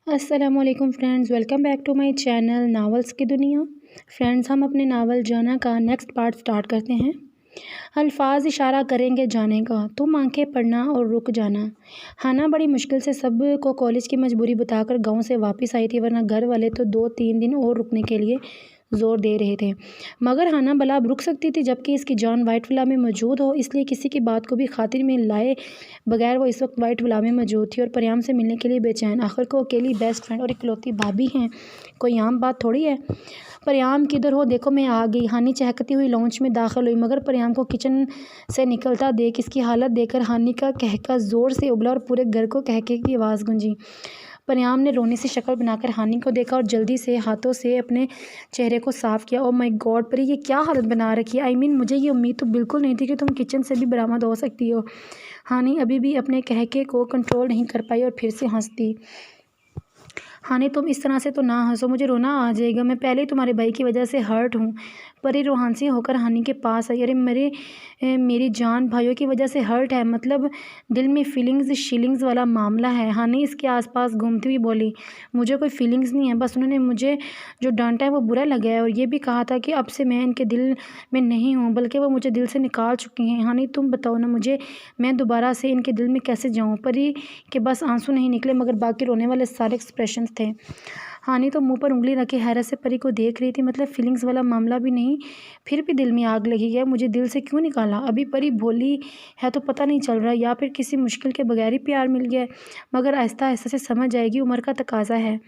अस्सलामुअलैकुम friends, welcome back to my channel novels की दुनिया। फ्रेंड्स, हम अपने नावल जाना का नेक्स्ट पार्ट स्टार्ट करते हैं। अल्फाज इशारा करेंगे जाने का, तुम आंखें पढ़ना और रुक जाना। हाना बड़ी मुश्किल से सब को कॉलेज की मजबूरी बताकर गांव से वापस आई थी, वरना घर वाले तो 2-3 दिन और रुकने के लिए ज़ोर दे रहे थे। मगर हाना भला अब रुक सकती थी जबकि इसकी जान वाइट विला में मौजूद हो, इसलिए किसी की बात को भी खातिर में लाए बगैर वो इस वक्त वाइट विला में मौजूद थी और परियाम से मिलने के लिए बेचैन। आखिर को अकेली बेस्ट फ्रेंड और इकलौती भाभी हैं, कोई आम बात थोड़ी है। परियाम किधर हो, देखो मैं आ गई। हानी चहकती हुई लॉन्च में दाखिल हुई, मगर परियाम को किचन से निकलता देख इसकी हालत देखकर हानी का कहका ज़ोर से उबला और पूरे घर को कहके की आवाज़ गूंजी। परियाम ने रोने से शक्ल बनाकर हानी को देखा और जल्दी से हाथों से अपने चेहरे को साफ किया। ओ माय गॉड परी, ये क्या हालत बना रखी है। आई मीन मुझे ये उम्मीद तो बिल्कुल नहीं थी कि तुम किचन से भी बरामद हो सकती हो। हानी अभी भी अपने कहके को कंट्रोल नहीं कर पाई और फिर से हंस दी। हानी, तुम इस तरह से तो ना हंसो, मुझे रोना आ जाएगा। मैं पहले ही तुम्हारे भाई की वजह से हर्ट हूँ। परी रोहानसी होकर हानी के पास आई। अरे मेरी जान, भाइयों की वजह से हर्ट है, मतलब दिल में फीलिंग्स शीलिंग्स वाला मामला है। हानी इसके आसपास घूमती हुई बोली, मुझे कोई फीलिंग्स नहीं है, बस उन्होंने मुझे जो डांटा है वो बुरा लगा है और ये भी कहा था कि अब से मैं इनके दिल में नहीं हूँ, बल्कि वो मुझे दिल से निकाल चुकी हैं। हानी, तुम बताओ ना मुझे, मैं दोबारा से इनके दिल में कैसे जाऊँ। परी के बस आंसू नहीं निकले, मगर बाकी रोने वाले सारे एक्सप्रेशंस थे। हानी तो मुंह पर उंगली रखे हैरत से परी को देख रही थी। मतलब फीलिंग्स वाला मामला भी नहीं, फिर भी दिल में आग लगी है। मुझे दिल से क्यों निकाला? अभी परी बोली है तो पता नहीं चल रहा, या फिर किसी मुश्किल के बगैर ही प्यार मिल गया है। मगर आहिस्ता आहिस्ता से समझ जाएगी, उम्र का तकाजा है।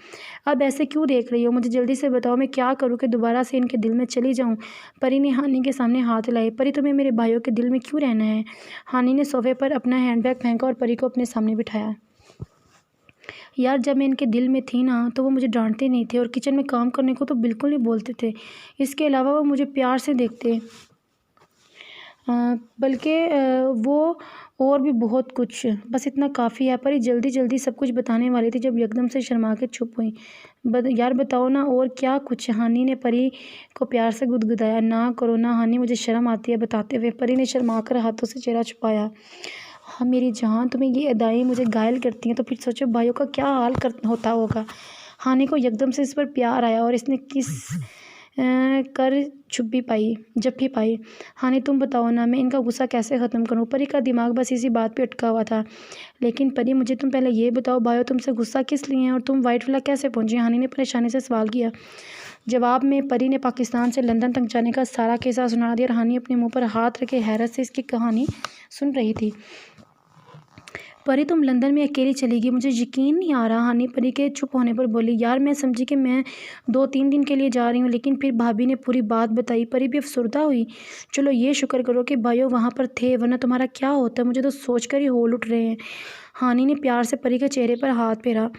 अब ऐसे क्यों देख रही हो? मुझे जल्दी से बताओ, मैं क्या करूँ कि दोबारा से इनके दिल में चली जाऊँ। परी ने हानी के सामने हाथ लाए। परी, तुम्हें मेरे भाइयों के दिल में क्यों रहना है? हानी ने सोफे पर अपना हैंडबैग फेंका और परी को अपने सामने बिठाया। यार, जब मैं इनके दिल में थी ना तो वो मुझे डांटते नहीं थे और किचन में काम करने को तो बिल्कुल नहीं बोलते थे। इसके अलावा वो मुझे प्यार से देखते, बल्कि वो और भी बहुत कुछ, बस इतना काफ़ी है। पर ये जल्दी जल्दी सब कुछ बताने वाली थी जब एकदम से शर्मा के चुप हुई। यार बताओ ना, और क्या कुछ? हानी ने परी को प्यार से गुदगुदाया। ना करो ना हानी, मुझे शर्म आती है बताते हुए। परी ने शर्मा कर हाथों से चेहरा छुपाया। हाँ मेरी जान, तुम्हें ये अदाएँ मुझे घायल करती हैं तो फिर सोचो भाइयों का क्या हाल होता होगा। हानि को एकदम से इस पर प्यार आया और इसने किस कर जब भी पाई। हानि, तुम बताओ ना, मैं इनका गुस्सा कैसे ख़त्म करूँ? परी का दिमाग बस इसी बात पे अटका हुआ था। लेकिन परी, मुझे तुम पहले ये बताओ, भाइयों तुमसे गुस्सा किस लिए हैं और तुम वाइट विला कैसे पहुँची? हानि ने परेशानी से सवाल किया। जवाब में परी ने पाकिस्तान से लंदन तक जाने का सारा किस्सा सुना दिया और हानि अपने मुंह पर हाथ रखे हैरत से इसकी कहानी सुन रही थी। परी, तुम लंदन में अकेली चली गई, मुझे यकीन नहीं आ रहा। हानि परी के चुप होने पर बोली। यार, मैं समझी कि मैं 2-3 दिन के लिए जा रही हूँ, लेकिन फिर भाभी ने पूरी बात बताई। परी भी अफसरदा हुई। चलो ये शुक्र करो कि भाइयों वहाँ पर थे, वरना तुम्हारा क्या होता, मुझे तो सोच कर ही होल उठ रहे हैं। हानि ने प्यार से परी के चेहरे पर हाथ फेरा।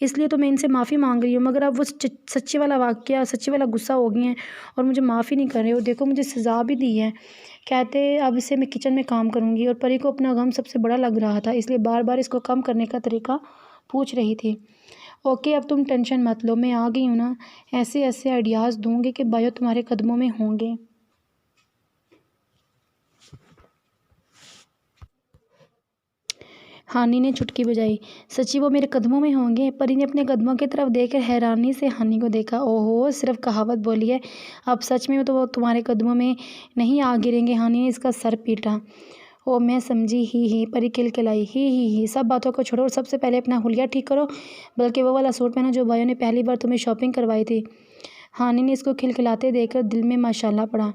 इसलिए तो मैं इनसे माफ़ी मांग रही हूँ, मगर अब वो सच्ची वाला वाक़या, सच्ची वाला गुस्सा हो गई हैं और मुझे माफ़ी नहीं कर रहे हो। देखो, मुझे सज़ा भी दी है। कहते अब से मैं किचन में काम करूँगी। और परी को अपना गम सबसे बड़ा लग रहा था, इसलिए बार बार इसको कम करने का तरीका पूछ रही थी। ओके, अब तुम टेंशन मत लो, मैं आ गई हूँ ना। ऐसे ऐसे आइडियाज़ दूँगी कि भाइयों तुम्हारे कदमों में होंगे। हानि ने चुटकी बजाई। सच्ची वो मेरे कदमों में होंगे? परी ने अपने कदमों की तरफ देखकर हैरानी से हानि को देखा। ओहो, सिर्फ कहावत बोली है, अब सच में तो वो तुम्हारे कदमों में नहीं आ गिरेंगे। हानि ने इसका सर पीटा। ओ मैं समझी, ही परी खिलखिलाई। ही सब बातों को छोड़ो और सबसे पहले अपना हुलिया ठीक करो, बल्कि वो वाला सूट पहनो जो भाइयों ने पहली बार तुम्हें शॉपिंग करवाई थी। हानि ने इसको खिलखिलाते देखकर दिल में माशाल्लाह पड़ा।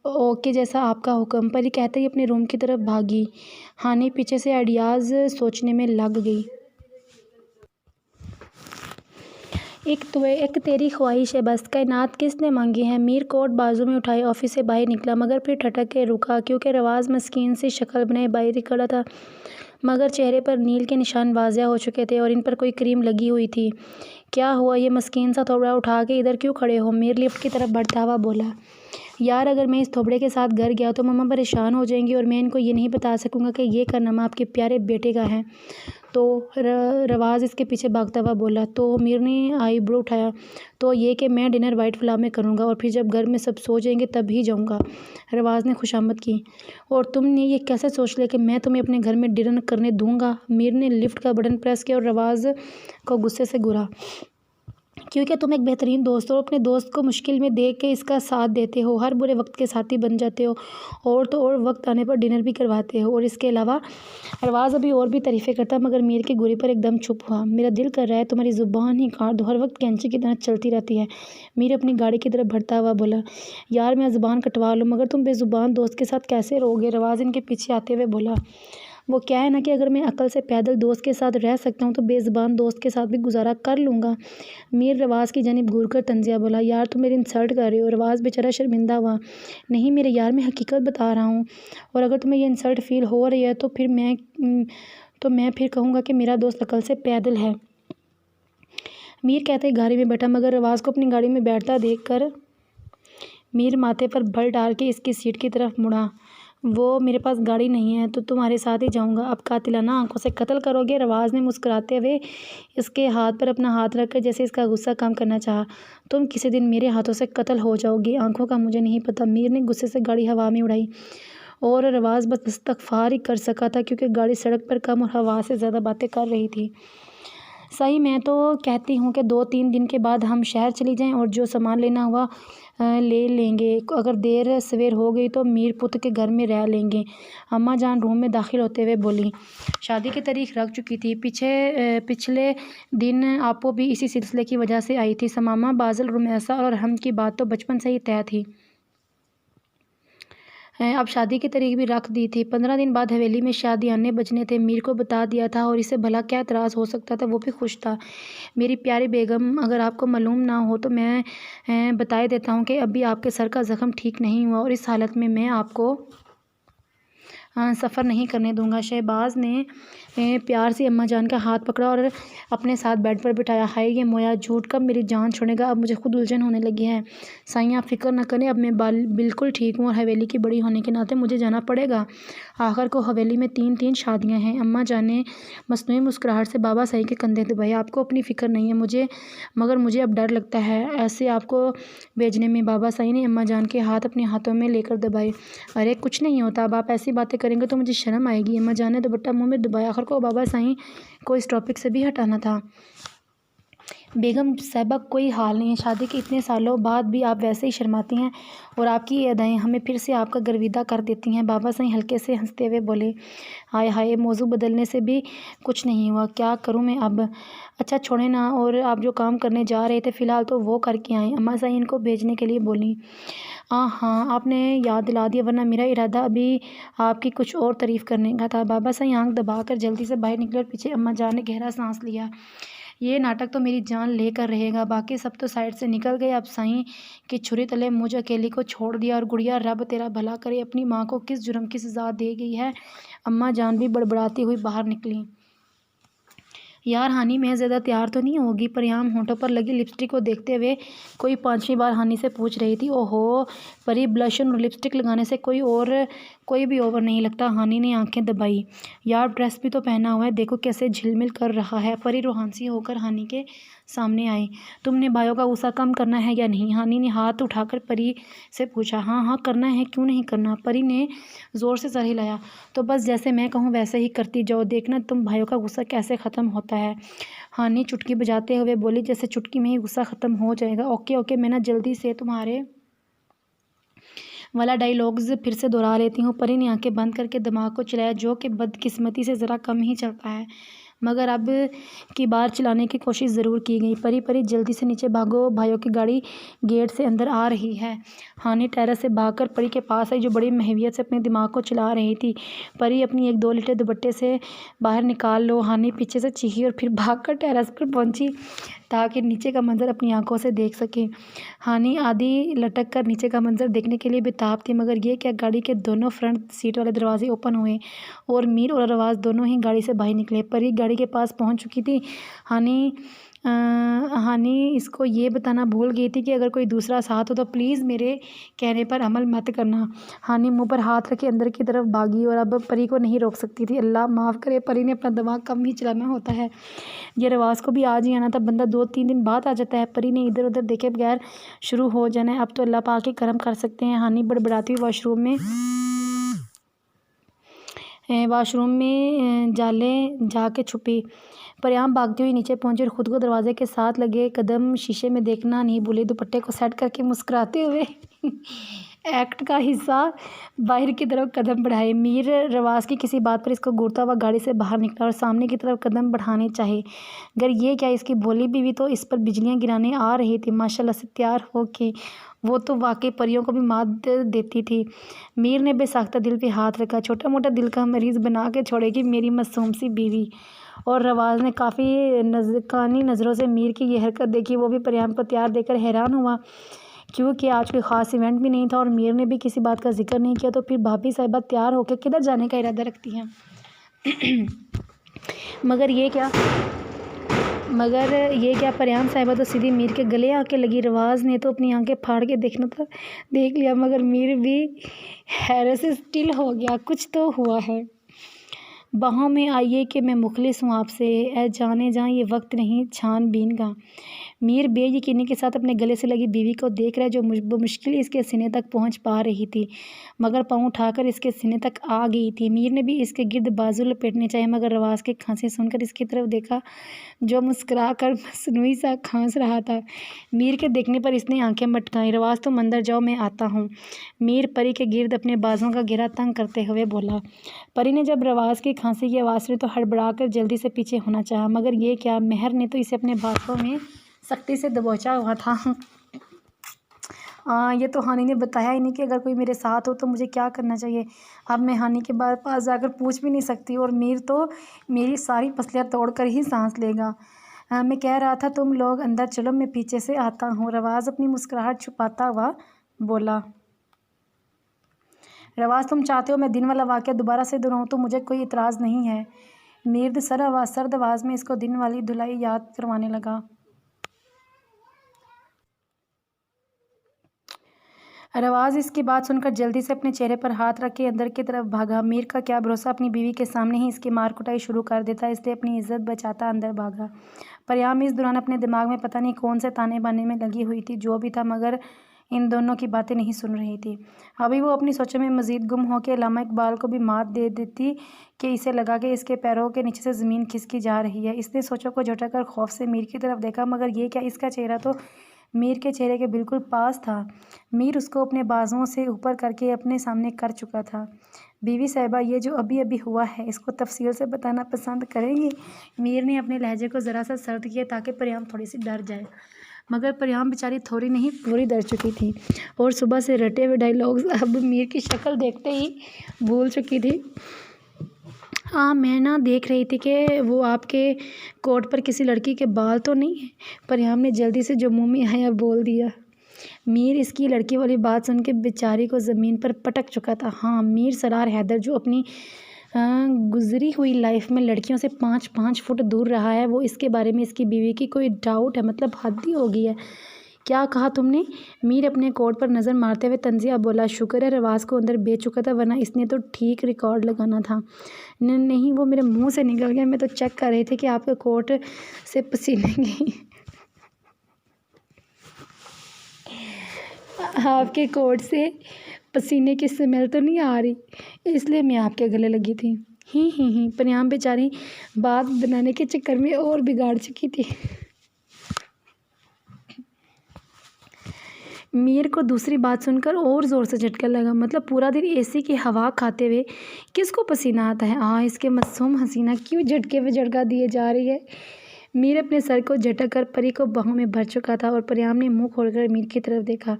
ओके, जैसा आपका हुक्म, परी कहते ही अपने रूम की तरफ भागी। हानि पीछे से आइडियाज़ सोचने में लग गई। एक तेरी ख्वाहिश है बस, कायनात किसने मांगी है? मीर कोट बाजू में उठाए ऑफिस से बाहर निकला, मगर फिर ठटक के रुका क्योंकि रवाज़ मस्कीन से शक्ल बनाए बाहर ही खड़ा था, मगर चेहरे पर नील के निशान वाज़िया हो चुके थे और इन पर कोई क्रीम लगी हुई थी। क्या हुआ? ये मस्कीन सा थोबड़ा उठा के इधर क्यों खड़े हो? मीर लिफ्ट की तरफ बढ़ता हुआ बोला। यार, अगर मैं इस थोबड़े के साथ घर गया तो मम्मा परेशान हो जाएंगी और मैं इनको ये नहीं बता सकूंगा कि ये कारनामा आपके प्यारे बेटे का है। तो रवाज़ इसके पीछे भागता हुआ बोला। तो मीर ने आईब्रो उठाया। तो ये कि मैं डिनर वाइट फ्लावर में करूँगा और फिर जब घर में सब सो जाएंगे तब ही जाऊँगा। रवाज़ ने खुशामद की। और तुमने ये कैसे सोच लिया कि मैं तुम्हें अपने घर में डिनर करने दूँगा? मीर ने लिफ्ट का बटन प्रेस किया और रवाज़ को गुस्से से घूरा। क्योंकि तुम एक बेहतरीन दोस्त हो और अपने दोस्त को मुश्किल में देख के इसका साथ देते हो, हर बुरे वक्त के साथी बन जाते हो और तो और वक्त आने पर डिनर भी करवाते हो। और इसके अलावा अरवाज़ अभी और भी तारीफ़ें करता, मगर मीर के घूरे पर एकदम चुप हुआ। मेरा दिल कर रहा है तुम्हारी ज़ुबान ही काट दूँ, हर वक्त कैंची की तरह चलती रहती है। मीर अपनी गाड़ी की तरफ बढ़ता हुआ बोला। यार मैं ज़ुबान कटवा लूँ मगर तुम बेज़ुबान दोस्त के साथ कैसे रहोगे? रवाज़ इनके पीछे आते हुए बोला। वो क्या है ना कि अगर मैं अकल से पैदल दोस्त के साथ रह सकता हूँ तो बेज़ुबान दोस्त के साथ भी गुजारा कर लूँगा। मीर रवाज़ की जानिब घूर कर तंजिया बोला। यार तुम मेरी इंसल्ट कर रहे हो। रवाज़ बेचारा शर्मिंदा हुआ। नहीं मेरे यार, मैं हकीकत बता रहा हूँ और अगर तुम्हें ये इंसल्ट फ़ील हो रही है तो मैं फिर कहूँगा कि मेरा दोस्त अकल से पैदल है। मीर कहते गाड़ी में बैठा, मगर रवाज़ को अपनी गाड़ी में बैठता देख कर मीर माथे पर बल डाल के इसकी सीट की तरफ मुड़ा। वो मेरे पास गाड़ी नहीं है तो तुम्हारे साथ ही जाऊंगा। अब कातिलाना आंखों से कत्ल करोगे? रवाज़ ने मुस्कुराते हुए इसके हाथ पर अपना हाथ रखकर जैसे इसका गुस्सा कम करना चाहा। तुम किसी दिन मेरे हाथों से कत्ल हो जाओगी। आंखों का मुझे नहीं पता। मीर ने गुस्से से गाड़ी हवा में उड़ाई और रवाज़ बस इस्तग़फ़ार ही कर सका था क्योंकि गाड़ी सड़क पर कम और हवा से ज़्यादा बातें कर रही थी। सही मैं तो कहती हूँ कि 2-3 दिन के बाद हम शहर चली जाएं और जो सामान लेना हुआ ले लेंगे। अगर देर सवेर हो गई तो मीर पुत के घर में रह लेंगे। अम्मा जान रूम में दाखिल होते हुए बोली। शादी की तारीख रख चुकी थी। पिछले दिन आपो भी इसी सिलसिले की वजह से आई थी। समामा, बाज़ल, रुमैसा और हम की बात तो बचपन से ही तय थी। अब शादी की तारीख भी रख दी थी। 15 दिन बाद हवेली में शादी आने बजने थे। मीर को बता दिया था और इसे भला क्या एतराज़ हो सकता था? वो भी खुश था। मेरी प्यारी बेगम, अगर आपको मालूम ना हो तो मैं बताए देता हूँ कि अभी आपके सर का ज़ख्म ठीक नहीं हुआ और इस हालत में मैं आपको सफ़र नहीं करने दूंगा। शहबाज ने प्यार से अम्मा जान का हाथ पकड़ा और अपने साथ बेड पर बिठाया। हाय ये मोया झूठ कब मेरी जान छोड़ेगा? अब मुझे खुद उलझन होने लगी है। साईं आप फ़िक्र न करें, अब मैं बिल्कुल ठीक हूँ और हवेली की बड़ी होने के नाते मुझे जाना पड़ेगा। आखिर को हवेली में 3 शादियाँ हैं। अम्मा जान ने मसनूई मुस्कुराहट से बाबा साईं के कंधे दबाए। आपको अपनी फ़िक्र नहीं है मगर मुझे अब डर लगता है ऐसे आपको भेजने में। बाबा साईं ने अम्मा जान के हाथ अपने हाथों में लेकर दबाए। अरे कुछ नहीं होता, अब आप ऐसी बातें करेंगे तो मुझे शर्म आएगी। अम्मा जान ने दुपट्टा मुँह में दबाया। आखिर को बाबा साईं को इस टॉपिक से भी हटाना था। बेगम साहिबा कोई हाल नहीं है। शादी के इतने सालों बाद भी आप वैसे ही शर्माती हैं और आपकी ये अदाएँ हमें फिर से आपका गर्विदा कर देती हैं। बाबा साईं हल्के से हंसते हुए बोले। हाय हाय, मौजू बदलने से भी कुछ नहीं हुआ। क्या करूं मैं अब? अच्छा छोड़े ना, और आप जो काम करने जा रहे थे फ़िलहाल तो वो करके आएँ। अम्मा साईं इनको भेजने के लिए बोली। हाँ आपने याद दिला दिया, वरना मेरा इरादा अभी आपकी कुछ और तारीफ़ करने का था। बाबा साईं आँख दबाकर जल्दी से बाहर निकले और पीछे अम्मा जान ने गहरा सांस लिया। ये नाटक तो मेरी जान लेकर रहेगा, बाकी सब तो साइड से निकल गए। अब साईं की छुरी तले मुझ अकेली को छोड़ दिया। और गुड़िया रब तेरा भला करे, अपनी माँ को किस जुर्म की सज़ा दे गई है? अम्मा जान भी बड़बड़ाती हुई बाहर निकली। यार हानि मैं ज़्यादा तैयार तो नहीं होगी? परियाम होंठों पर लगी लिपस्टिक को देखते हुए कोई 5वीं बार हानि से पूछ रही थी। ओहो, परी ब्लशन और लिपस्टिक लगाने से कोई भी ओवर नहीं लगता। हानि ने आंखें दबाई। यार ड्रेस भी तो पहना हुआ है, देखो कैसे झिलमिल कर रहा है। परी रूहानी होकर हानि के सामने आई। तुमने भाइयों का गुस्सा कम करना है या नहीं? हानि ने हाथ उठाकर परी से पूछा। हाँ करना है, क्यों नहीं करना? परी ने ज़ोर से सर हिलाया। तो बस जैसे मैं कहूँ वैसे ही करती जाओ, देखना तुम भाइयों का गुस्सा कैसे ख़त्म होता है। हानि चुटकी बजाते हुए बोली। जैसे चुटकी में ही गुस्सा ख़त्म हो जाएगा। ओके मैं ना जल्दी से तुम्हारे वाला डायलॉग्स फिर से दोहरा लेती हूँ। परी ने आंखें बंद करके दिमाग को चलाया, जो कि बदकिस्मती से ज़रा कम ही चलता है, मगर अब की बार चलाने की कोशिश ज़रूर की गई। परी जल्दी से नीचे भागो, भाइयों की गाड़ी गेट से अंदर आ रही है। हानि टेरेस से भागकर परी के पास आई, जो बड़ी महवियत से अपने दिमाग को चला रही थी। परी अपनी 1-2 लीटर दुपट्टे से बाहर निकाल लो। हानि पीछे से चीखी और फिर भागकर टेरेस पर पहुंची ताकि नीचे का मंजर अपनी आंखों से देख सके। हानि आधी लटक कर नीचे का मंजर देखने के लिए बेताब थी, मगर ये क्या, गाड़ी के दोनों फ्रंट सीट वाले दरवाजे ओपन हुए और मीर और रवाज़ दोनों ही गाड़ी से बाहर निकले। परी गाड़ी के पास पहुंच चुकी थी। हानि हानि इसको ये बताना भूल गई थी कि अगर कोई दूसरा साथ हो तो प्लीज़ मेरे कहने पर अमल मत करना। हानि मुंह पर हाथ रखे अंदर की तरफ भागी और अब परी को नहीं रोक सकती थी। अल्लाह माफ़ करे, परी ने अपना दिमाग कम ही चलाना होता है। ये रिवाज को भी आज ही आना था, बंदा 2-3 दिन बाद आ जाता है। परी ने इधर उधर देखे बगैर शुरू हो जाना है। अब तो अल्लाह पाक ही करम कर सकते हैं। हानि बड़बड़ाती हुई वाशरूम में जाले जाके छुपी। परियाम भागती हुई नीचे पहुंची और ख़ुद को दरवाजे के साथ लगे कदम शीशे में देखना नहीं भूली। दुपट्टे को सेट करके मुस्कुराते हुए एक्ट का हिस्सा बाहर की तरफ कदम बढ़ाए। मीर रवास की किसी बात पर इसको घूरता हुआ गाड़ी से बाहर निकला और सामने की तरफ कदम बढ़ाने चाहे। अगर ये क्या, इसकी भोली बीवी तो इस पर बिजलियां गिराने आ रही थी। माशाल्लाह से तैयार हो के वो तो वाकई परियों को भी मात देती थी। मीर ने बेसाख्ता दिल पे हाथ रखा। छोटा मोटा दिल का मरीज़ बना के छोड़ेगी मेरी मासूम सी बीवी। और रवाज़ ने काफ़ी नज़कानी नज़रों से मीर की ये हरकत देखी। वो भी परियाम को तैयार देखकर हैरान हुआ, क्योंकि आज कोई ख़ास इवेंट भी नहीं था और मीर ने भी किसी बात का जिक्र नहीं किया। तो फिर भाभी साहिबा तैयार होकर किधर जाने का इरादा रखती हैं? मगर ये क्या, परियाम साहिबा तो सीधी मीर के गले आके लगी। रवाज़ ने तो अपनी आंखें फाड़ के देखना था, देख लिया, मगर मीर भी हैरत से स्टिल हो गया। कुछ तो हुआ है। बाहों में आइए कि मैं मुखलिस हूँ आपसे, ए जाने जहाँ ये वक्त नहीं छानबीन का। मीर बेयकीनी के साथ अपने गले से लगी बीवी को देख रहा है, जो मुश्किल इसके सीने तक पहुँच पा रही थी, मगर पाँव उठाकर इसके सीने तक आ गई थी। मीर ने भी इसके गिर्द बाजू लपेटने चाहिए, मगर रवाज़ की खांसी सुनकर इसकी तरफ देखा, जो मुस्कुरा कर मसनूई सा खांस रहा था। मीर के देखने पर इसने आंखें मटकाई। रवाज़ तुम अंदर जाओ, मैं आता हूँ। मीर परी के गिर्द अपने बाजुओं का घेरा तंग करते हुए बोला। परी ने जब रवाज़ की खांसी की आवाज़ सुनी तो हड़बड़ा कर जल्दी से पीछे होना चाहा, मगर ये क्या, मेहर ने तो इसे अपने बातों में सख्ती से दबोचा हुआ था। ये तो हानि ने बताया ही नहीं कि अगर कोई मेरे साथ हो तो मुझे क्या करना चाहिए। अब मैं हानि के पास जाकर पूछ भी नहीं सकती और मीर तो मेरी सारी पसलियाँ तोड़ कर ही सांस लेगा। मैं कह रहा था तुम लोग अंदर चलो, मैं पीछे से आता हूँ। रवाज़ अपनी मुस्कुराहट छुपाता हुआ बोला। रवाज़ तुम चाहते हो मैं दिन वाला वाक़या दोबारा से दोहराऊँ तो मुझे कोई इतराज़ नहीं है। मीर सर्द आवाज़ में इसको दिन वाली धुलाई याद करवाने लगा। रवाज़ इसकी बात सुनकर जल्दी से अपने चेहरे पर हाथ रख के अंदर की तरफ भागा। मीर का क्या भरोसा अपनी बीवी के सामने ही इसकी मार कुटाई शुरू कर देता, इसलिए अपनी इज्जत बचाता अंदर भागा। परियाम इस दौरान अपने दिमाग में पता नहीं कौन से ताने बाने में लगी हुई थी। जो भी था, मगर इन दोनों की बातें नहीं सुन रही थी। अभी वो अपनी सोचों में मज़ीद गुम होकर अल्लामा इकबाल को भी मात दे देती कि इसे लगा कि इसके पैरों के नीचे से ज़मीन खिसकी जा रही है। इसने सोचों को झटक खौफ से मीर की तरफ देखा, मगर ये क्या, इसका चेहरा तो मीर के चेहरे के बिल्कुल पास था। मीर उसको अपने बाजुओं से ऊपर करके अपने सामने कर चुका था। बीवी साहिबा, ये जो अभी अभी हुआ है इसको तफसील से बताना पसंद करेंगी? मीर ने अपने लहजे को ज़रा सा सर्द किया ताकि परियाम थोड़ी सी डर जाए, मगर परियाम बेचारी थोड़ी नहीं पूरी डर चुकी थी और सुबह से रटे हुए डायलॉग्स अब मीर की शक्ल देखते ही भूल चुकी थी। हाँ, मैं ना देख रही थी कि वो आपके कोट पर किसी लड़की के बाल तो नहीं है। परियाम ने जल्दी से जो मुंह में आया बोल दिया। मीर इसकी लड़की वाली बात सुन के बेचारी को ज़मीन पर पटक चुका था। हाँ, मीर सरार हैदर जो अपनी गुजरी हुई लाइफ में लड़कियों से 5-5 फुट दूर रहा है, वो इसके बारे में इसकी बीवी की कोई डाउट है? मतलब हद ही हो गई है। क्या कहा तुमने? मीर अपने कोट पर नज़र मारते हुए तंजिया बोला। शुक्र है रवाज़ को अंदर बेच चुका था, वरना इसने तो ठीक रिकॉर्ड लगाना था। नहीं, वो मेरे मुंह से निकल गया। मैं तो चेक कर रही थी कि आपके कोट से पसीने की आपके कोट से पसीने की स्मेल तो नहीं आ रही, इसलिए मैं आपके गले लगी थी। ही परियाम बेचारी बात बनाने के चक्कर में और बिगाड़ चुकी थी। मीर को दूसरी बात सुनकर और ज़ोर से झटका लगा। मतलब पूरा दिन एसी की हवा खाते हुए किसको पसीना आता है? इसके मासूम हसीना क्यों झटके पे झटका दिए जा रही है? मीर अपने सर को झटक कर परी को बाहों में भर चुका था और परियाम ने मुंह खोलकर मीर की तरफ देखा।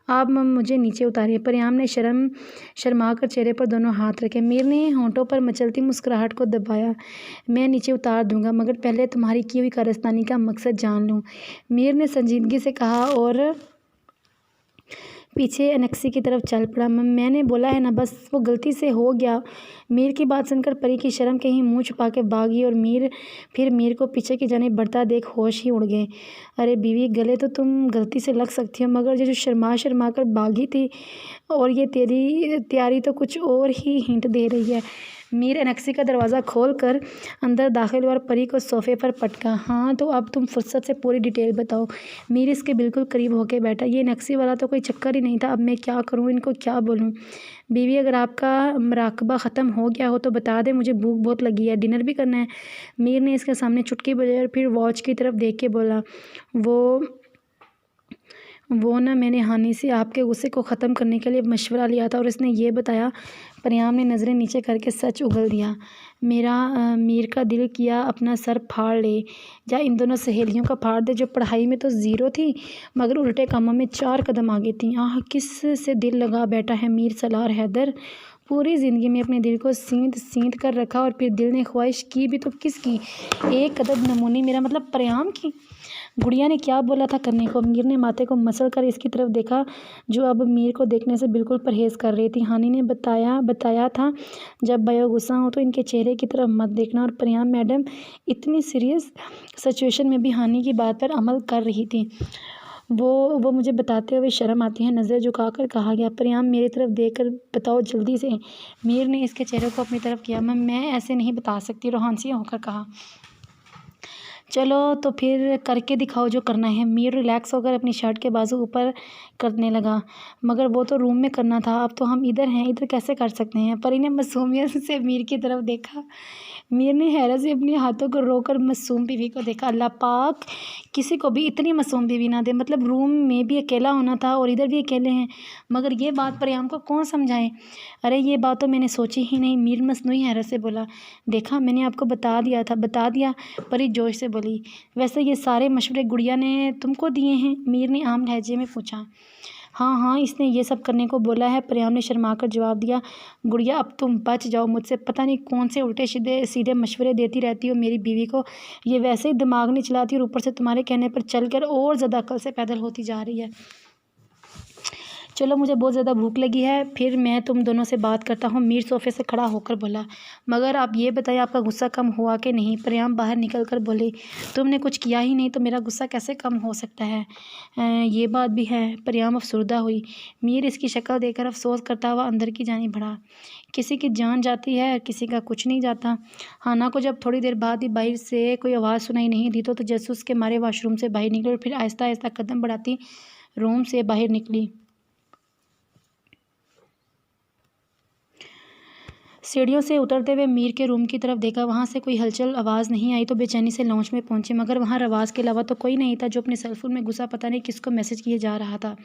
आप मुझे नीचे उतारिए। परियाम ने शर्मा कर चेहरे पर दोनों हाथ रखे। मीर ने होंठों पर मचलती मुस्कुराहट को दबाया। मैं नीचे उतार दूंगा, मगर पहले तुम्हारी की हुई कारस्तानी का मकसद जान लूँ, मीर ने संजीदगी से कहा। और पीछे अनक्सी की तरफ चल पड़ा। मैंने बोला है ना, बस वो गलती से हो गया। मीर की बात सुनकर परी की शर्म कहीं मुंह छुपा के भागी और मीर को पीछे की जाने बढ़ता देख होश ही उड़ गए। अरे बीवी, गले तो तुम गलती से लग सकती हो, मगर जो शर्मा कर भागी थी, और ये तेरी तैयारी तो कुछ और ही हिंट दे रही है। मीर एनेक्सी का दरवाज़ा खोल कर अंदर दाखिल हुआ और परी को सोफ़े पर पटका। हाँ, तो अब तुम फुर्सत से पूरी डिटेल बताओ। मीर इसके बिल्कुल करीब होके बैठा। ये एनेक्सी वाला तो कोई चक्कर ही नहीं था। अब मैं क्या करूँ, इनको क्या बोलूँ? बीवी, अगर आपका मुराकबा ख़त्म हो गया हो तो बता दें, मुझे भूख बहुत लगी है, डिनर भी करना है। मीर ने इसके सामने चुटकी बजाई और फिर वॉच की तरफ देख के बोला, वो ना, मैंने हानि से आपके गुस्से को ख़त्म करने के लिए मशवरा लिया था और इसने ये बताया। परियाम ने नज़रें नीचे करके सच उगल दिया। मीर का दिल किया अपना सर फाड़ ले, या इन दोनों सहेलियों का फाड़ दे, जो पढ़ाई में तो ज़ीरो थी मगर उल्टे कामों में 4 कदम आगे थी। आह, किस से दिल लगा बैठा है मीर सलार हैदर। पूरी ज़िंदगी में अपने दिल को सींध कर रखा, और फिर दिल ने ख्वाहिश की भी तो किसकी? एक कदम नमूनी, मेरा मतलब परियाम की। गुड़िया ने क्या बोला था करने को? मीर ने माथे को मसल कर इसकी तरफ देखा, जो अब मीर को देखने से बिल्कुल परहेज़ कर रही थी। हानि ने बताया था, जब भयो गुस्सा हो तो इनके चेहरे की तरफ मत देखना। और परियाम मैडम इतनी सीरियस सिचुएशन में भी हानि की बात पर अमल कर रही थी। वो मुझे बताते हुए शर्म आती है, नज़रें झुकाकर कहा गया। परियाम, मेरी तरफ देखकर बताओ जल्दी से। मीर ने इसके चेहरे को अपनी तरफ किया। मैं ऐसे नहीं बता सकती, रोहानसी होकर कहा। चलो तो फिर करके दिखाओ जो करना है। मीर रिलैक्स होकर अपनी शर्ट के बाजू ऊपर करने लगा। मगर वो तो रूम में करना था, अब तो हम इधर हैं, इधर कैसे कर सकते हैं? परी ने मासूमियत से मीर की तरफ देखा। मीर ने हैरत से अपने हाथों को रोककर मासूम बीवी को देखा। अल्लाह पाक किसी को भी इतनी मासूम बीवी ना दे। मतलब रूम में भी अकेला होना था और इधर भी अकेले हैं, मगर ये बात परियाम को कौन समझाए? अरे ये बात तो मैंने सोची ही नहीं। मीर मसनूई हैरत से बोला। देखा, मैंने आपको बता दिया। परी जोश से बोली। वैसे ये सारे मशवरे गुड़िया ने तुमको दिए हैं? मीर ने आम लहजे में पूछा। हाँ, इसने ये सब करने को बोला है, परियाम ने शर्मा कर जवाब दिया। गुड़िया, अब तुम बच जाओ मुझसे। पता नहीं कौन से उल्टे सीधे मशवरे देती रहती हो मेरी बीवी को। ये वैसे ही दिमाग नहीं चलाती और ऊपर से तुम्हारे कहने पर चलकर और ज़्यादा अकल से पैदल होती जा रही है। चलो, मुझे बहुत ज़्यादा भूख लगी है, फिर मैं तुम दोनों से बात करता हूँ। मीर सोफ़े से खड़ा होकर बोला। मगर आप ये बताइए, आपका गुस्सा कम हुआ कि नहीं? परियाम बाहर निकल कर बोली। तुमने कुछ किया ही नहीं तो मेरा गुस्सा कैसे कम हो सकता है? ये बात भी है। परियाम अफसरदा हुई। मीर इसकी शक्ल देखकर अफसोस करता हुआ अंदर की जानी बढ़ा। किसी की जान जाती है, किसी का कुछ नहीं जाता। हाना को जब थोड़ी देर बाद ही बाहर से कोई आवाज़ सुनाई नहीं दी तो तजस्सुस के मारे वॉशरूम से बाहर निकली और फिर आहिस्ता आहिस्ता कदम बढ़ाती रूम से बाहर निकली। सीढ़ियों से उतरते हुए मीर के रूम की तरफ देखा। वहाँ से कोई हलचल आवाज़ नहीं आई तो बेचैनी से लॉन्च में पहुँचे, मगर वहाँ रवाज़ के अलावा तो कोई नहीं था, जो अपने सेलफोन में घुसा पता नहीं किसको मैसेज किए जा रहा था।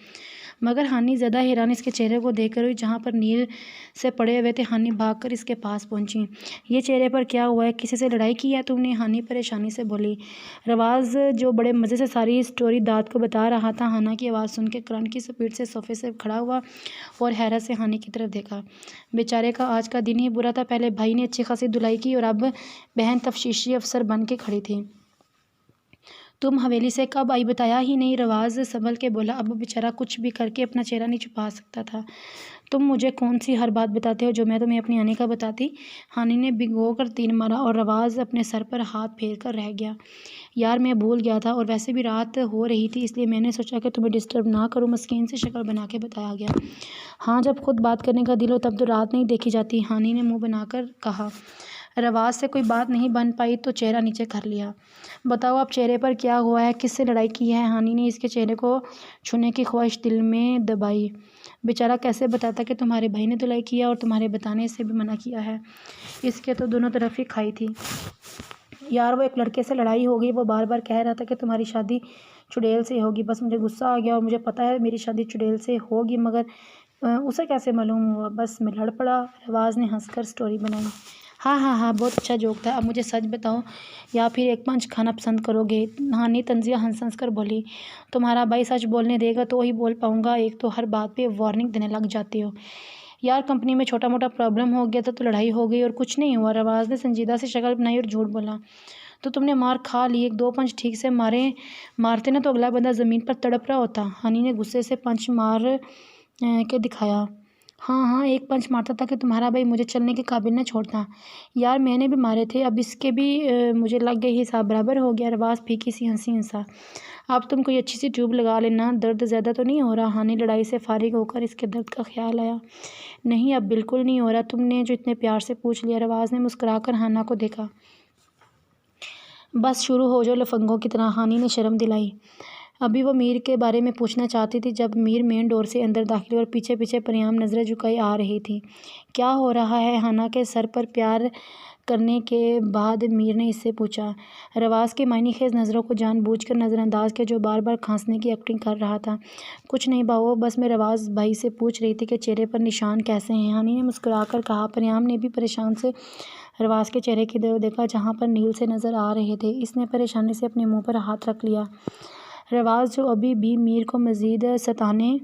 मगर हानि ज़्यादा हैरान इसके चेहरे को देखकर हुई। जहाँ पर नील से पड़े हुए थे, हानि भागकर इसके पास पहुंची। ये चेहरे पर क्या हुआ है? किसी से लड़ाई की है तुमने? हानि परेशानी से बोली। रवाज़, जो बड़े मज़े से सारी स्टोरी दाद को बता रहा था, हाना की आवाज़ सुन के करंट की स्पीड से सोफे से खड़ा हुआ और हैरत से हानि की तरफ देखा। बेचारे का आज का दिन ही बुरा था। पहले भाई ने अच्छी खासी धुलाई की और अब बहन तफ्तीशी अफसर बन के खड़ी थी। तुम हवेली से कब आई बताया ही नहीं? रवाज़ संभल के बोला। अब बेचारा कुछ भी करके अपना चेहरा नहीं छुपा सकता था। तुम मुझे कौन सी हर बात बताते हो जो मैं तुम्हें अपनी आने का बताती? हानि ने भिगो कर तीन मारा और रवाज़ अपने सर पर हाथ फेर कर रह गया। यार, मैं भूल गया था, और वैसे भी रात हो रही थी, इसलिए मैंने सोचा कि तुम्हें डिस्टर्ब ना करूँ। मस्कीन से शक्ल बना के बताया गया। हाँ, जब खुद बात करने का दिल हो तब तो रात नहीं देखी जाती, हानि ने मुँह बनाकर कहा। रवाज़ से कोई बात नहीं बन पाई तो चेहरा नीचे कर लिया। बताओ, अब चेहरे पर क्या हुआ है? किससे लड़ाई की है? हानि ने इसके चेहरे को छूने की ख्वाहिश दिल में दबाई। बेचारा कैसे बताता कि तुम्हारे भाई ने धुलाई किया और तुम्हारे बताने से भी मना किया है। इसके तो दोनों तरफ ही खाई थी। यार, वो एक लड़के से लड़ाई हो गई। वो बार बार कह रहा था कि तुम्हारी शादी चुड़ैल से होगी। बस मुझे गुस्सा आ गया और मुझे पता है मेरी शादी चुड़ैल से होगी, मगर उसे कैसे मालूम हुआ? बस मैं लड़ पड़ा। रवाज़ ने हंसकर स्टोरी बनाई। हाँ, बहुत अच्छा जोक था। अब मुझे सच बताओ, या फिर एक पंच खाना पसंद करोगे? हानि तंजिया हंस कर बोली। तुम्हारा भाई सच बोलने देगा तो ही बोल पाऊँगा, एक तो हर बात पे वार्निंग देने लग जाते हो। यार, कंपनी में छोटा मोटा प्रॉब्लम हो गया था तो लड़ाई हो गई और कुछ नहीं हुआ। रवाज़ ने संजीदा से शक्ल बनाई और झूठ बोला। तो तुमने मार खा ली। एक दो पंच ठीक से मारते ना तो अगला बंदा ज़मीन पर तड़प रहा होता। हानि ने गुस्से से पंच के दिखाया। हाँ हाँ, एक पंच मारता था कि तुम्हारा भाई मुझे चलने के काबिल न छोड़ता। यार मैंने भी मारे थे, अब इसके भी मुझे लग गए, हिसाब बराबर हो गया। रवास फीकी सी हंसी हंसा। अब तुम कोई अच्छी सी ट्यूब लगा लेना, दर्द ज़्यादा तो नहीं हो रहा? हानि लड़ाई से फारिग होकर इसके दर्द का ख्याल आया। नहीं अब बिल्कुल नहीं हो रहा, तुमने जो इतने प्यार से पूछ लिया। रवाज ने मुस्कुराकर हाना को देखा। बस शुरू हो जाओ लफंगों की तरह, हानि ने शर्म दिलाई। अभी वो मीर के बारे में पूछना चाहती थी जब मीर मेन डोर से अंदर दाखिल और पीछे पीछे परियाम नज़रें झुकाई आ रही थी। क्या हो रहा है? हाना के सर पर प्यार करने के बाद मीर ने इससे पूछा। रवास की मायनी खेज नज़रों को जानबूझकर नज़रअंदाज किया, जो बार बार खांसने की एक्टिंग कर रहा था। कुछ नहीं बाबू, बस मैं रवास भाई से पूछ रही थी कि चेहरे पर निशान कैसे हैं। हानि ने मुस्कुराकर कहा। परियाम ने भी परेशान से रवास के चेहरे की तरफ देखा, जहाँ पर नील से नज़र आ रहे थे। इसने परेशानी से अपने मुंह पर हाथ रख लिया। रवास जो अभी भी मीर को मज़ीद सताने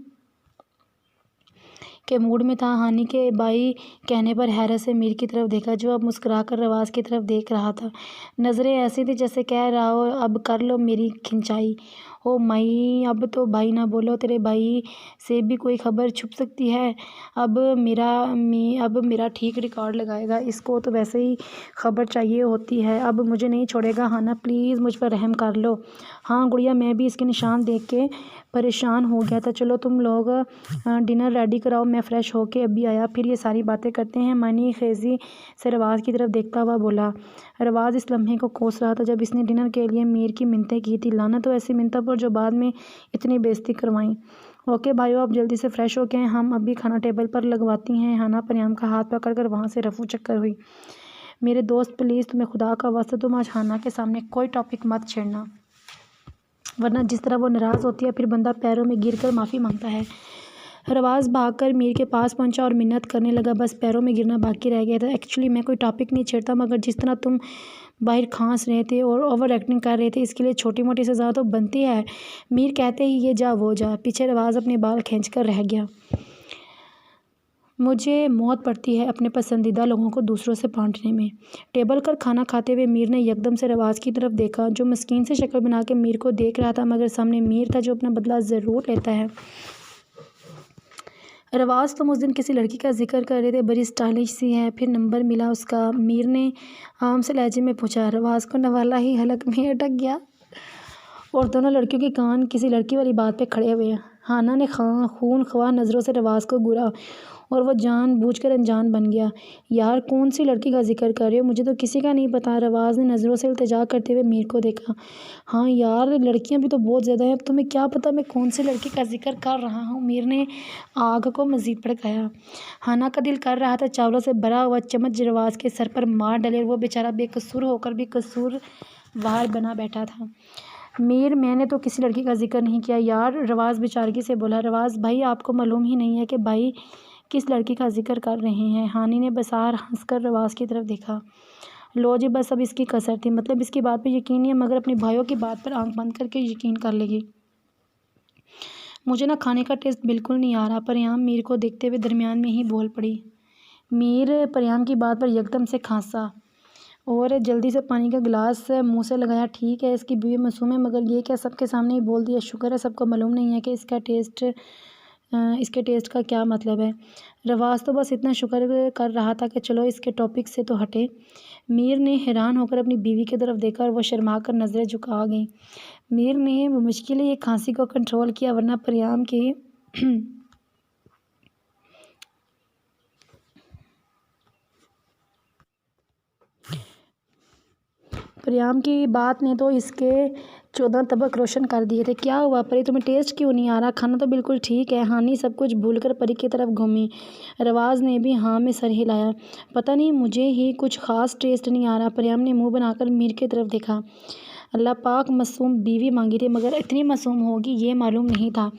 के मूड में था, हानि के बाई कहने पर हैरत से मीर की तरफ देखा, जो अब मुस्कुराकर रवास की तरफ देख रहा था। नज़रें ऐसी थी जैसे कह रहा हो, अब कर लो मेरी खिंचाई। ओ माई, अब तो भाई ना बोलो, तेरे भाई से भी कोई खबर छुप सकती है। अब मेरा ठीक रिकॉर्ड लगाएगा। इसको तो वैसे ही खबर चाहिए होती है। अब मुझे नहीं छोड़ेगा। हाना प्लीज़ मुझ पर रहम कर लो। हाँ गुड़िया, मैं भी इसके निशान देख के परेशान हो गया था। चलो तुम लोग डिनर रेडी कराओ, मैं फ़्रेश होके अभी आया, फिर ये सारी बातें करते हैं। मानी खेजी से रवाज की तरफ देखता हुआ बोला। रवाज इस लम्हे को कोस रहा था जब इसने डिनर के लिए मीर की मिन्नतें की थी। लाना तो ऐसी मिन्नतों पर जो बाद में इतनी बेइज्जती करवाई। ओके भाइयों, आप जल्दी से फ्रेश हो गए, हम अभी खाना टेबल पर लगवाती हैं। हाना परियाम का हाथ पकड़ कर वहाँ से रफू चक्कर हुई। मेरे दोस्त प्लीज़, तुम्हें खुदा का वास्ता, तुम आज हाना के सामने कोई टॉपिक मत छेड़ना, वरना जिस तरह वो नाराज़ होती है फिर बंदा पैरों में गिरकर माफ़ी मांगता है। रवाज भागकर मीर के पास पहुंचा और मिन्नत करने लगा। बस पैरों में गिरना बाकी रह गया था। एक्चुअली मैं कोई टॉपिक नहीं छेड़ता, मगर जिस तरह तुम बाहर खांस रहे थे और ओवर एक्टिंग कर रहे थे, इसके लिए छोटी मोटी सज़ा तो बनती है। मीर कहते ही ये जा वो जा, पीछे रवाज अपने बाल खींच कर रह गया। मुझे मौत पड़ती है अपने पसंदीदा लोगों को दूसरों से बांटने में। टेबल पर खाना खाते हुए मीर ने यकदम से रवाज की तरफ देखा, जो मस्कीन से शक्ल बना के मीर को देख रहा था, मगर सामने मीर था जो अपना बदला ज़रूर लेता है। रवाज, तुम उस दिन किसी लड़की का जिक्र कर रहे थे, बड़ी स्टाइलिश सी है, फिर नंबर मिला उसका? मीर ने आम से लहजे में पूछा। रवाज को नवाला ही हलक में अटक गया और दोनों लड़कियों के कान किसी लड़की वाली बात पे खड़े हुए। हाना ने खून ख्वार नज़रों से रवाज को घूरा और वह जानबूझकर अनजान बन गया। यार कौन सी लड़की का जिक्र कर रहे हो? मुझे तो किसी का नहीं पता। रवाज ने नज़रों से इल्तिजा करते हुए मीर को देखा। हाँ यार, लड़कियां भी तो बहुत ज़्यादा हैं, अब तुम्हें क्या पता मैं कौन सी लड़की का जिक्र कर रहा हूँ? मीर ने आग को मज़ीद भड़काया। हाना का दिल कर रहा था चावलों से भरा हुआ चम्मच रवाज के सर पर मार डाले, और वो बेचारा बेकसूर होकर भी कसूरवार बना बैठा था। मीर, मैंने तो किसी लड़की का जिक्र नहीं किया यार, रवाज बेचारगी से बोला। रवाज भाई, आपको मालूम ही नहीं है कि भाई किस लड़की का जिक्र कर रहे हैं? हानि ने बसार हंसकर रवाज की तरफ देखा। लो जी, बस अब इसकी कसर थी, मतलब इसकी बात पे यकीन नहीं है, मगर अपने भाइयों की बात पर आंख बंद करके यकीन कर लेगी। मुझे ना खाने का टेस्ट बिल्कुल नहीं आ रहा। परियाम मीर को देखते हुए दरमियान में ही बोल पड़ी। मीर परियाम की बात पर यकदम से खांसा और जल्दी से पानी का गिलास मुंह से लगाया। ठीक है, इसकी बीवी मासूम है, मगर ये क्या सबके सामने ही बोल दिया। शुक्र है सबको मालूम नहीं है कि इसके टेस्ट का क्या मतलब है। रवाज तो बस इतना शुक्र कर रहा था कि चलो इसके टॉपिक से तो हटे। मीर ने हैरान होकर अपनी बीवी की तरफ देखा और वह शर्मा कर नज़रें झुका गई। मीर ने मुश्किल ही खांसी को कंट्रोल किया, वरना परियाम की बात ने तो इसके 14 तबक रोशन कर दिए थे। क्या हुआ परी, तुम्हें टेस्ट क्यों नहीं आ रहा? खाना तो बिल्कुल ठीक है। हानि सब कुछ भूलकर परी की तरफ घूमी। रवाज ने भी हाँ में सर हिलाया। पता नहीं, मुझे ही कुछ ख़ास टेस्ट नहीं आ रहा। परियाम ने मुंह बनाकर मीर की तरफ देखा। अल्लाह पाक मासूम बीवी मांगी थी, मगर इतनी मासूम होगी ये मालूम नहीं था।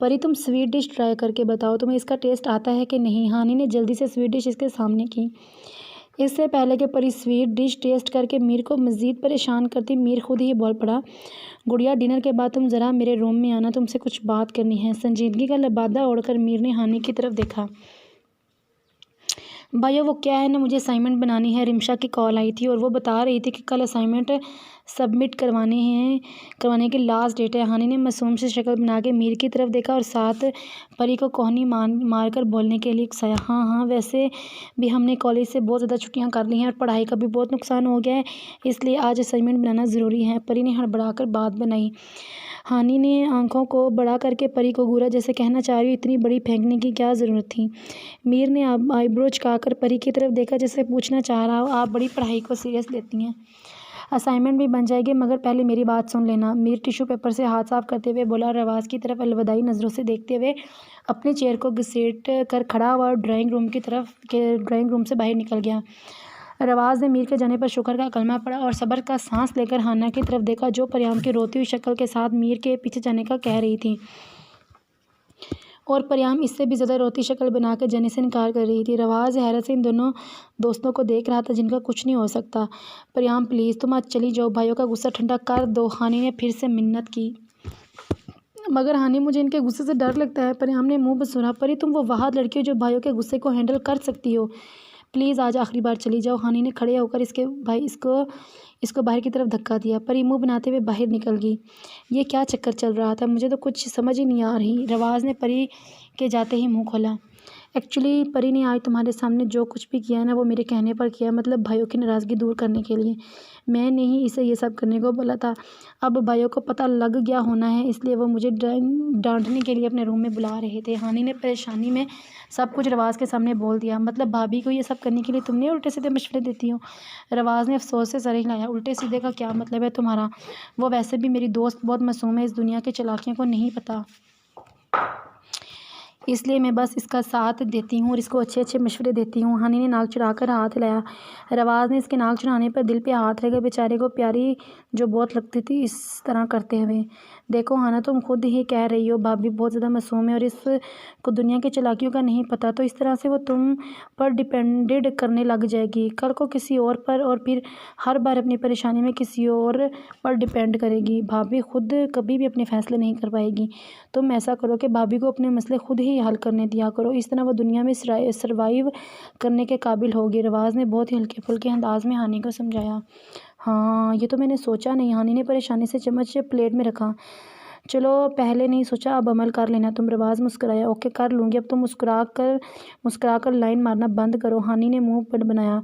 परी, तुम स्वीट डिश ट्राई करके बताओ, तुम्हें इसका टेस्ट आता है कि नहीं? हानि ने जल्दी से स्वीट डिश इसके सामने की। इससे पहले कि परी स्वीट डिश टेस्ट करके मीर को मज़ीद परेशान करती, मीर खुद ही बोल पड़ा। गुड़िया, डिनर के बाद तुम ज़रा मेरे रूम में आना, तुमसे कुछ बात करनी है। संजीदगी का लबादा ओढ़कर मीर ने हानि की तरफ देखा। भाइयों वो क्या है ना, मुझे असाइनमेंट बनानी है। रिमशा की कॉल आई थी और वो बता रही थी कि कल असाइनमेंट सबमिट करवाने की लास्ट डेट है। हानि ने मासूम से शक्ल बना के मीर की तरफ देखा और साथ परी को कोहनी मार कर बोलने के लिए उकसाया। हाँ, वैसे भी हमने कॉलेज से बहुत ज़्यादा छुट्टियां कर ली हैं और पढ़ाई का भी बहुत नुकसान हो गया है, इसलिए आज असाइनमेंट बनाना ज़रूरी है। परी ने हड़बड़ा कर बात बनाई। हानि ने आंखों को बड़ा करके परी को घूरा, जैसे कहना चाह रही, इतनी बड़ी फेंकने की क्या ज़रूरत थी। मीर ने आईब्रो झुकाकर परी की तरफ देखा, जैसे पूछना चाह रहा हो, आप बड़ी पढ़ाई को सीरियस लेती हैं? असाइनमेंट भी बन जाएगी, मगर पहले मेरी बात सुन लेना। मीर टिश्यू पेपर से हाथ साफ करते हुए बोला, रवाज़ की तरफ अलविदाई नज़रों से देखते हुए अपने चेयर को घसीट कर खड़ा हुआ और ड्राइंग रूम से बाहर निकल गया। रवाज़ ने मीर के जाने पर शुक्र का कलमा पढ़ा और सब्र का सांस लेकर हाना की तरफ देखा, जो परियाम की रोती हुई शक्ल के साथ मीर के पीछे जाने का कह रही थी, और परियाम इससे भी ज़्यादा रोती शक्ल बनाकर जाने से इनकार कर रही थी। रवाज़ हैरत से इन दोनों दोस्तों को देख रहा था, जिनका कुछ नहीं हो सकता। परियाम प्लीज़ तुम आज चली जाओ, भाइयों का गुस्सा ठंडा कर दो, हानि ने फिर से मिन्नत की। मगर हानि, मुझे इनके गुस्से से डर लगता है। परियाम ने मुँह बसूरा। परी, तुम वो वाहद लड़की हो जो भाइयों के गुस्से को हैंडल कर सकती हो, प्लीज़ आज आखिरी बार चली जाओ। हानि ने खड़े होकर इसको बाहर की तरफ धक्का दिया। परी मुंह बनाते हुए बाहर निकल गई। ये क्या चक्कर चल रहा था, मुझे तो कुछ समझ ही नहीं आ रही। रवाज़ ने परी के जाते ही मुंह खोला। एक्चुअली परी ने आज तुम्हारे सामने जो कुछ भी किया है ना, वो मेरे कहने पर किया, मतलब भाइयों की नाराज़गी दूर करने के लिए। मैंने ही इसे ये सब करने को बोला था। अब भाइयों को पता लग गया होना है, इसलिए वो मुझे डांटने के लिए अपने रूम में बुला रहे थे। हानि ने परेशानी में सब कुछ रवाज़ के सामने बोल दिया। मतलब भाभी को ये सब करने के लिए तुमने उल्टे सीधे मशवरे देती हो? रवाज़ ने अफसोस से सर हिलाया। उल्टे सीधे का क्या मतलब है तुम्हारा? वो वैसे भी मेरी दोस्त बहुत मासूम है, इस दुनिया की चालाकियों को नहीं पता, इसलिए मैं बस इसका साथ देती हूँ और इसको अच्छे अच्छे मशवरे देती हूँ। हानि ने नाक चुराकर हाथ हिलाया। रवाज़ ने इसके नाक चुराने पर दिल पे हाथ रख, बेचारे को प्यारी जो बहुत लगती थी इस तरह करते हुए। देखो हाना, तुम खुद ही कह रही हो भाभी बहुत ज़्यादा मासूम है और इसको दुनिया की चालाकियों का नहीं पता, तो इस तरह से वो तुम पर डिपेंडेड करने लग जाएगी, कल को किसी और पर, और फिर हर बार अपनी परेशानी में किसी और पर डिपेंड करेगी। भाभी खुद कभी भी अपने फैसले नहीं कर पाएगी। तुम ऐसा करो कि भाभी को अपने मसले खुद ही हल करने दिया करो, इस तरह वो दुनिया में सर्वाइव करने के काबिल होगी। रवाज़ ने बहुत ही हल्के फुल्के अंदाज में हानि को समझाया। हाँ, ये तो मैंने सोचा नहीं। हानि ने परेशानी से चम्मच प्लेट में रखा। चलो, पहले नहीं सोचा, अब अमल कर लेना तुम। रवाज़ मुस्कुराया। ओके, कर लूँगी। अब तुम मुस्कुरा कर लाइन मारना बंद करो। हानि ने मुँह पर बनाया।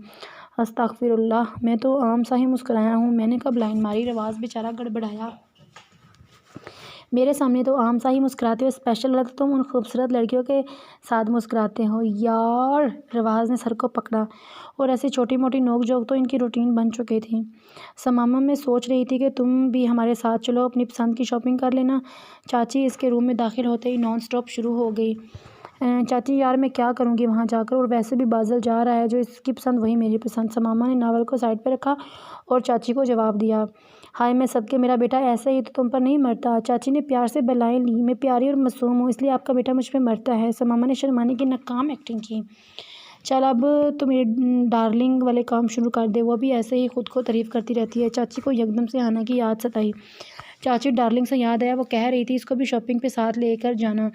अस्तगफिरुल्लाह, मैं तो आम सा ही मुस्कुराया हूँ, मैंने कब लाइन मारी? रवाज़ बेचारा गड़बड़ाया। मेरे सामने तो आम सा ही मुस्कुराते हो, स्पेशल लगा तो तुम उन खूबसूरत लड़कियों के साथ मुस्कुराते हो यार। रवाज़ ने सर को पकड़ा, और ऐसी छोटी मोटी नोक झोंक तो इनकी रूटीन बन चुकी थी। समामा, मैं सोच रही थी कि तुम भी हमारे साथ चलो, अपनी पसंद की शॉपिंग कर लेना। चाची इसके रूम में दाखिल होते ही नॉन स्टॉप शुरू हो गई। चाची यार, मैं क्या करूँगी वहाँ जाकर, और वैसे भी बादल जा रहा है, जो इसकी पसंद वही मेरी पसंद। समामा ने नावल को साइड पर रखा और चाची को जवाब दिया। हाय मैं सदके, मेरा बेटा ऐसे ही तो तुम पर नहीं मरता। चाची ने प्यार से बलाएं ली। मैं प्यारी और मासूम हूँ, इसलिए आपका बेटा मुझ पर मरता है। समामा ने शर्माने की नाकाम एक्टिंग की। चल अब तो मेरे डार्लिंग वाले काम शुरू कर दे, वो भी ऐसे ही खुद को तारीफ़ करती रहती है। चाची को एकदम से हाना की याद सताई। चाची डार्लिंग से याद आया, वो कह रही थी इसको भी शॉपिंग पे साथ लेकर जाना,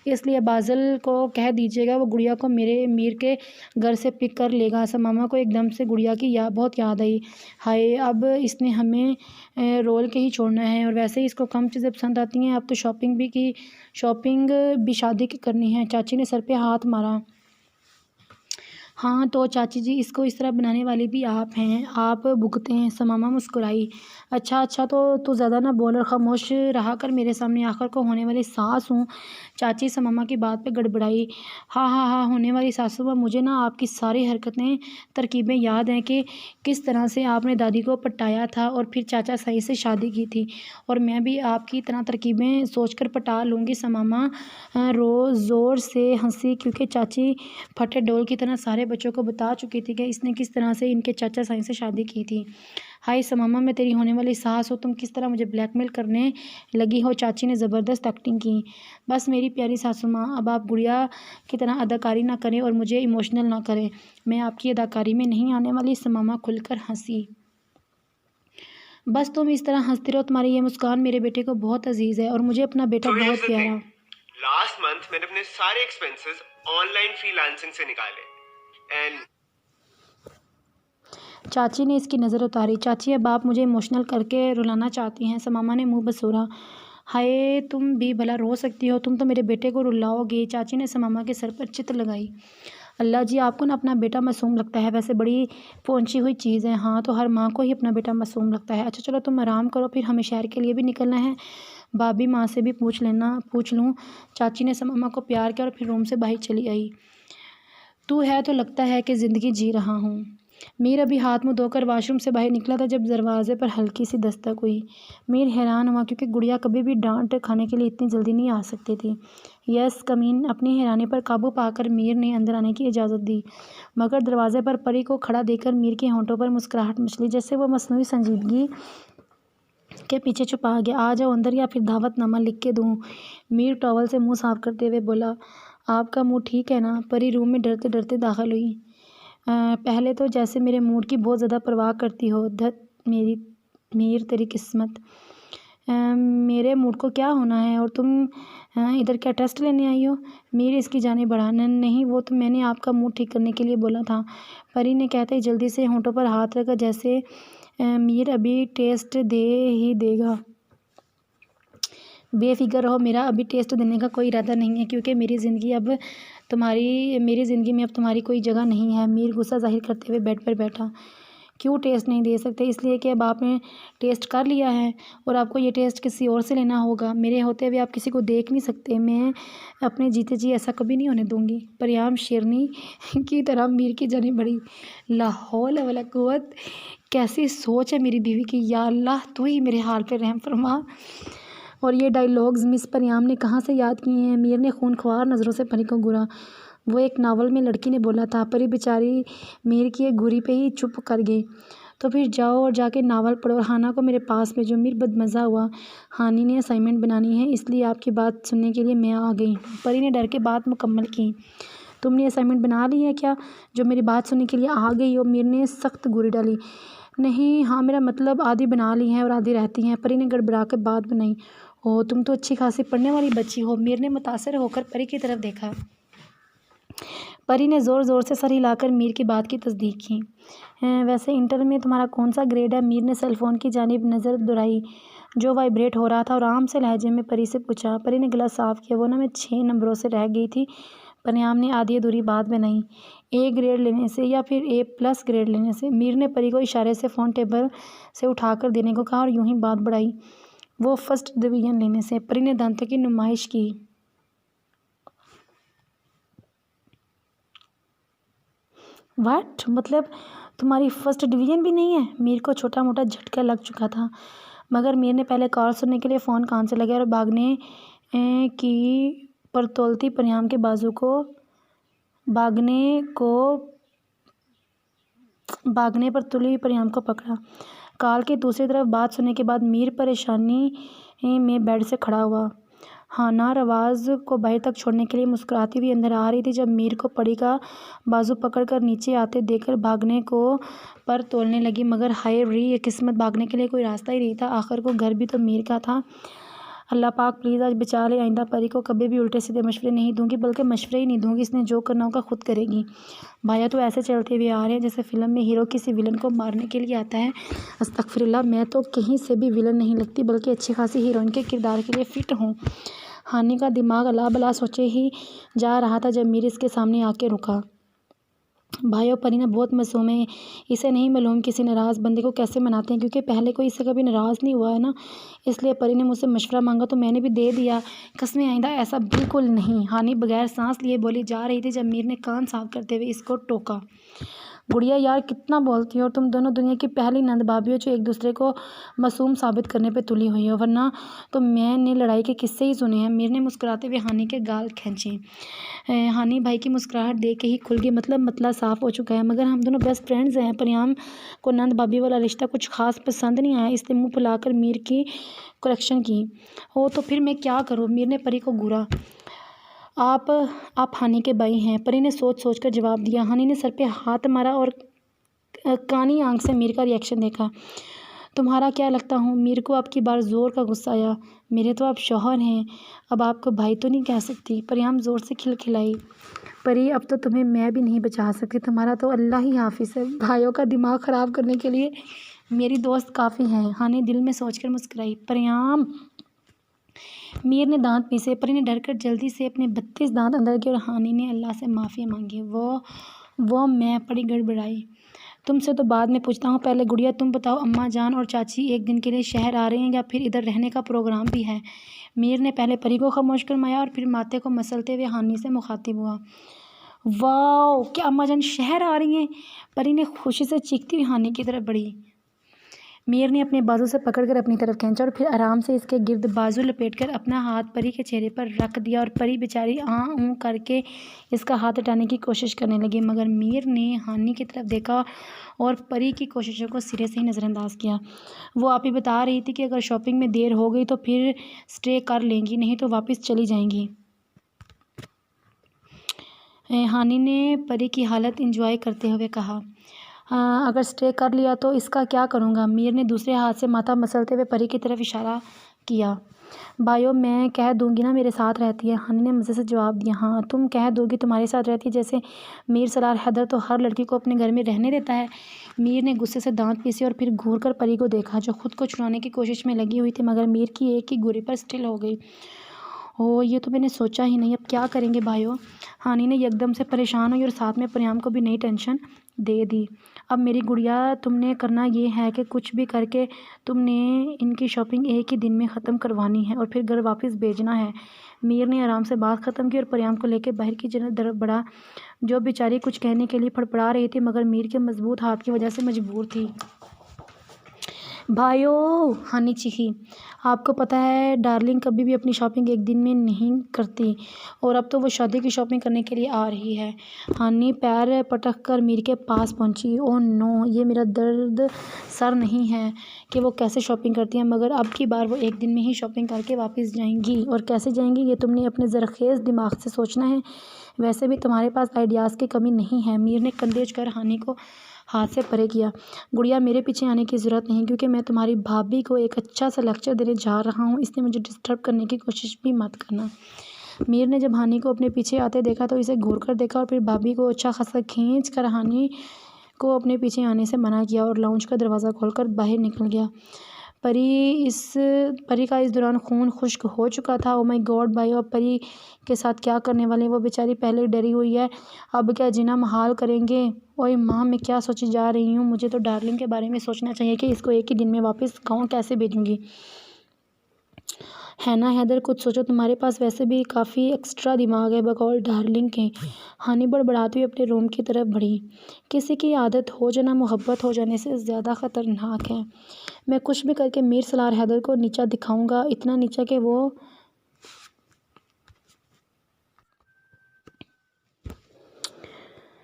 इसलिए बादल को कह दीजिएगा वो गुड़िया को मेरे मीर के घर से पिक कर लेगा। समामा को एकदम से गुड़िया की बहुत याद आई। हाय, अब इसने हमें रोल के ही छोड़ना है, और वैसे ही इसको कम चीज़ें पसंद आती हैं। अब तो शॉपिंग भी शादी की करनी है। चाची ने सर पे हाथ मारा। हाँ तो चाची जी, इसको इस तरह बनाने वाली भी आप हैं, आप भुगते हैं। समामा मुस्कुराई। अच्छा तो तू ज़्यादा ना बोल और खामोश रहा कर, मेरे सामने आखिर को होने वाली सास हूँ। चाची समामा की बात पे गड़बड़ाई। हाँ, होने वाली सासू माँ, मुझे ना आपकी सारी हरकतें तरकीबें याद हैं कि किस तरह से आपने दादी को पटाया था और फिर चाचा साई से शादी की थी, और मैं भी आपकी तरह तरकीबें सोचकर पटा लूँगी। समामा रोज़ ज़ोर से हंसी, क्योंकि चाची फटे डोल की तरह सारे बच्चों को बता चुकी थी कि इसने किस तरह से इनके चाचा साई से शादी की थी। हाय समामा, मैं तेरी होने वाली सास हो, तुम किस तरह मुझे ब्लैकमेल करने लगी हो। चाची ने ज़बरदस्त एक्टिंग की। बस मेरी प्यारी सासू माँ, अब आप गुड़िया की तरह अदाकारी ना करें और मुझे इमोशनल ना करें, मैं आपकी अदाकारी में नहीं आने वाली। समामा खुलकर हंसी। बस तुम इस तरह हंसती रहो, तुम्हारी ये मुस्कान मेरे बेटे को बहुत अजीज़ है और मुझे अपना बेटा बहुत प्यारा। लास्ट मंथ मैंने अपने सारे एक्सपेंसेस ऑनलाइन फ्रीलांसिंग से निकाले, एंड चाची ने इसकी नज़र उतारी। चाची अब आप मुझे इमोशनल करके रुलाना चाहती हैं। समामा ने मुंह बसोरा। हाय तुम भी भला रो सकती हो, तुम तो मेरे बेटे को रुलाओगे। चाची ने समामा के सर पर चित लगाई। अल्लाह जी, आपको ना अपना बेटा मासूम लगता है, वैसे बड़ी पहुंची हुई चीज़ है। हाँ तो हर माँ को ही अपना बेटा मासूम लगता है। अच्छा चलो तुम आराम करो, फिर हमें शहर के लिए भी निकलना है। भाभी माँ से भी पूछ लूँ। चाची ने समामा को प्यार किया और फिर रूम से बाहर चली आई। तू है तो लगता है कि ज़िंदगी जी रहा हूँ। मीर अभी हाथ मुँह धोकर वॉशरूम से बाहर निकला था जब दरवाजे पर हल्की सी दस्तक हुई। मीर हैरान हुआ क्योंकि गुड़िया कभी भी डांट खाने के लिए इतनी जल्दी नहीं आ सकती थी। यस कमीन। अपनी हैरानी पर काबू पाकर मीर ने अंदर आने की इजाज़त दी, मगर दरवाजे पर परी को खड़ा देखकर मीर के होंठों पर मुस्कुराहट मचली, जैसे वो मसनूई संजीदगी के पीछे छुपा गया। आ जाओ अंदर या फिर दावतनामा लिख के दूँ। मीर टॉवल से मुंह साफ करते हुए बोला। आपका मूड ठीक है ना? परी रूम में डरते डरते दाखिल हुई। पहले तो जैसे मेरे मूड की बहुत ज़्यादा परवाह करती हो। धत मीर तेरी किस्मत। मेरे मूड को क्या होना है? और तुम इधर क्या टेस्ट लेने आई हो? मीर इसकी जानिब बढ़ा। नहीं वो तो मैंने आपका मूड ठीक करने के लिए बोला था, परी ने कहते ही जल्दी से होंठों पर हाथ रखा, जैसे मीर अभी पेस्ट दे ही देगा। बेफिक्र रहो, मेरा अभी टेस्ट देने का कोई इरादा नहीं है, क्योंकि मेरी ज़िंदगी में अब तुम्हारी कोई जगह नहीं है। मीर गुस्सा ज़ाहिर करते हुए बेड पर बैठा। क्यों टेस्ट नहीं दे सकते? इसलिए कि अब आपने टेस्ट कर लिया है और आपको ये टेस्ट किसी और से लेना होगा। मेरे होते हुए आप किसी को देख नहीं सकते। मैं अपने जीते जी ऐसा कभी नहीं होने दूंगी। परियाम शेरनी की तरह मीर की जानिब बढ़ी। ला हौल वला कुव्वत, कैसी सोच है मेरी बीवी की। या अल्लाह तू ही मेरे हाल पे रहम फरमा। और ये डायलॉग्स मिस परियाम ने कहाँ से याद किए हैं? मीर ने खूनख्वार नज़रों से परी को घूरा। वो एक नावल में लड़की ने बोला था। परी बेचारी मीर की एक घूरी पे ही चुप कर गई। तो फिर जाओ और जाके नावल पढ़ो और हाना को मेरे पास भेजो। मीर बदमज़ा हुआ। हानी ने असाइनमेंट बनानी है, इसलिए आपकी बात सुनने के लिए मैं आ गई। परी ने डर के बात मुकम्मल की। तुमने असाइनमेंट बना ली है क्या, जो मेरी बात सुनने के लिए आ गई हो? मीर ने सख्त घूरी डाली। नहीं, हाँ मेरा मतलब आधी बना ली हैं और आधी रहती हैं। परी ने गड़बड़ा कर बात बनाई। ओह तुम तो अच्छी खासी पढ़ने वाली बच्ची हो। मीर ने मुतासर होकर परी की तरफ देखा। परी ने ज़ोर ज़ोर से सर हिलाकर मीर की बात की तस्दीक की। वैसे इंटर में तुम्हारा कौन सा ग्रेड है? मीर ने सेलफ़ोन की जानिब नज़र दौड़ाई जो वाइब्रेट हो रहा था और आराम से लहजे में परी से पूछा। परी ने गला साफ़ किया। वो ना मैं 6 नंबरों से रह गई थी। परियाम ने आधी अधूरी बात बनाई। ए ग्रेड लेने से या फिर A+ ग्रेड लेने से? मीर ने परी को इशारे से फ़ोन टेबल से उठाकर देने को कहा और यूं ही बात बढ़ाई। वो फर्स्ट डिवीज़न लेने से। परी ने दांतों की नुमाइश की। वाट मतलब तुम्हारी फर्स्ट डिवीज़न भी नहीं है? मीर को छोटा मोटा झटका लग चुका था, मगर मीर ने पहले कॉल सुनने के लिए फ़ोन कान से लगाया और की पर तोलती परियाम के बाजू को भागने पर तुली हुई परियाम को पकड़ा। कॉल की दूसरी तरफ बात सुनने के बाद मीर परेशानी में बेड से खड़ा हुआ। हाना रवाज़ को बाहर तक छोड़ने के लिए मुस्कुराती हुई अंदर आ रही थी जब मीर को परी का बाजू पकड़कर नीचे आते देखकर भागने को पर तोलने लगी, मगर हाय री ये किस्मत, भागने के लिए कोई रास्ता ही नहीं था। आखिर को घर भी तो मीर का था। अल्लाह पाक प्लीज़ आज बचा ले। आइंदा परी को कभी भी उल्टे सीधे मशवरे नहीं दूंगी, बल्कि मशवरे ही नहीं दूंगी। इसने जो करना होगा खुद करेगी। भाया तो ऐसे चलते हुए आ रहे हैं जैसे फ़िल्म में हीरो किसी विलन को मारने के लिए आता है। अस्तगफिरुल्लाह, मैं तो कहीं से भी विलन नहीं लगती, बल्कि अच्छी खासी हीरोइन के किरदार के लिए फ़िट हूँ। हानि का दिमाग अला बला सोचे ही जा रहा था जब मीर इसके सामने आके रुका। भाइयों परी ना बहुत मासूम है, इसे नहीं मालूम किसी नाराज़ बंदे को कैसे मनाते हैं, क्योंकि पहले कोई इससे कभी नाराज़ नहीं हुआ है ना, इसलिए परी ने मुझसे मशवरा मांगा तो मैंने भी दे दिया। कसमें आइंदा ऐसा बिल्कुल नहीं। हानि बगैर सांस लिए बोली जा रही थी जब मीर ने कान साफ करते हुए इसको टोका। गुड़िया यार कितना बोलती हो, और तुम दोनों दुनिया की पहली नंद भाभी हो जो एक दूसरे को मासूम साबित करने पे तुली हुई हो, वरना तो मैंने लड़ाई के किस्से ही सुने हैं। मीर ने मुस्कुराते हुए हानि के गाल खींचे। हानि भाई की मुस्कुराहट देख के ही खुल गई। मतलब साफ़ हो चुका है, मगर हम दोनों बेस्ट फ्रेंड्स हैं। परियाम को नंद भाभी वाला रिश्ता कुछ खास पसंद नहीं आया, इसलिए मुँह फुलाकर मीर की करेक्शन की। हो तो फिर मैं क्या करूँ? मीर ने परी को घूरा। आप हानि के भाई हैं, परी ने सोच कर जवाब दिया। हानि ने सर पे हाथ मारा और कानी आंख से मीर का रिएक्शन देखा। तुम्हारा क्या लगता हूँ? मीर को अब की बार ज़ोर का गुस्सा आया। मेरे तो आप शौहर हैं, अब आपको भाई तो नहीं कह सकती। परियाम ज़ोर से खिलखिलाई। परी, अब तो तुम्हें मैं भी नहीं बचा सकती, तुम्हारा तो अल्लाह ही हाफिज़ है। भाइयों का दिमाग ख़राब करने के लिए मेरी दोस्त काफ़ी हैं। हानि दिल में सोचकर मुस्कुराई। परियाम, मीर ने दांत पीसे। परी ने डरकर जल्दी से अपने 32 दांत अंदर किए और हानि ने अल्लाह से माफ़ी मांगी। वो मैं परी गड़बड़ाई। तुमसे तो बाद में पूछता हूँ, पहले गुड़िया तुम बताओ, अम्मा जान और चाची एक दिन के लिए शहर आ रही हैं या फिर इधर रहने का प्रोग्राम भी है? मीर ने पहले परी को खामोश करवाया और फिर माथे को मसलते हुए हानि से मुखातिब हुआ। वाह, क्या अम्मा जान शहर आ रही हैं? परी ने खुशी से चीखती हुई हानि की तरफ बढ़ी। मीर ने अपने बाजू से पकड़कर अपनी तरफ खींचा और फिर आराम से इसके गिर्द बाजू लपेटकर अपना हाथ परी के चेहरे पर रख दिया और परी बेचारी आं ऊं करके इसका हाथ हटाने की कोशिश करने लगी, मगर मीर ने हानि की तरफ देखा और परी की कोशिशों को सिरे से ही नज़रअंदाज किया। वो आप ही बता रही थी कि अगर शॉपिंग में देर हो गई तो फिर स्टे कर लेंगी, नहीं तो वापस चली जाएंगी। हानि ने परी की हालत इंजॉय करते हुए कहा। अगर स्टे कर लिया तो इसका क्या करूँगा? मीर ने दूसरे हाथ से माथा मसलते हुए परी की तरफ इशारा किया। भाइयों, मैं कह दूंगी ना मेरे साथ रहती है। हानि ने मज़े से जवाब दिया। हाँ, तुम कह दोगी तुम्हारे साथ रहती है, जैसे मीर सलार हैदर तो हर लड़की को अपने घर में रहने देता है। मीर ने गुस्से से दांत पीसे और फिर घूर कर परी को देखा, जो खुद को छुड़ाने की कोशिश में लगी हुई थी, मगर मीर की एक ही गोली पर स्टिल हो गई। ओह, ये तो मैंने सोचा ही नहीं, अब क्या करेंगे भाइयों? हानि ने एकदम से परेशान हुई और साथ में परियाम को भी नई टेंशन दे दी। अब मेरी गुड़िया, तुमने करना ये है कि कुछ भी करके तुमने इनकी शॉपिंग एक ही दिन में ख़त्म करवानी है और फिर घर वापस भेजना है। मीर ने आराम से बात ख़त्म की और परियाम को लेकर बाहर की तरफ बढ़ा, जो बेचारी कुछ कहने के लिए फड़फड़ा रही थी, मगर मीर के मजबूत हाथ की वजह से मजबूर थी। भाइयों, हानि चीखी, आपको पता है डार्लिंग कभी भी अपनी शॉपिंग एक दिन में नहीं करती और अब तो वो शादी की शॉपिंग करने के लिए आ रही है। हानि पैर पटक कर मीर के पास पहुंची। ओह नो, ये मेरा दर्द सर नहीं है कि वो कैसे शॉपिंग करती हैं, मगर अब की बार वो एक दिन में ही शॉपिंग करके वापस जाएंगी। और कैसे जाएंगी ये तुमने अपने ज़रखेज़ दिमाग से सोचना है। वैसे भी तुम्हारे पास आइडियाज़ की कमी नहीं है। मीर ने कंधेज कर हानि को हाथ से परे किया। गुड़िया, मेरे पीछे आने की ज़रूरत नहीं, क्योंकि मैं तुम्हारी भाभी को एक अच्छा सा लेक्चर देने जा रहा हूँ, इसलिए मुझे डिस्टर्ब करने की कोशिश भी मत करना। मीर ने जब हानि को अपने पीछे आते देखा तो इसे घूर कर देखा और फिर भाभी को अच्छा खासा खींच कर हानि को अपने पीछे आने से मना किया और लाउंज का दरवाज़ा खोलकर बाहर निकल गया। परी का इस दौरान खून खुश्क हो चुका था। ओ माय गॉड भाई, अब परी के साथ क्या करने वाले हैं? वो बेचारी पहले ही डरी हुई है, अब क्या जीना महाल करेंगे? ओए माँ, मैं क्या सोची जा रही हूँ? मुझे तो डार्लिंग के बारे में सोचना चाहिए कि इसको एक ही दिन में वापस गाँव कैसे भेजूँगी। है ना हैदर, कुछ सोचो, तुम्हारे पास वैसे भी काफ़ी एक्स्ट्रा दिमाग है बकौल डार्लिंग के। हानि बड़बड़ाती हुई अपने रूम की तरफ बढ़ी। किसी की आदत हो जाना मोहब्बत हो जाने से ज़्यादा ख़तरनाक है। मैं कुछ भी करके मीर सलार हैदर को नीचा दिखाऊंगा, इतना नीचा कि वो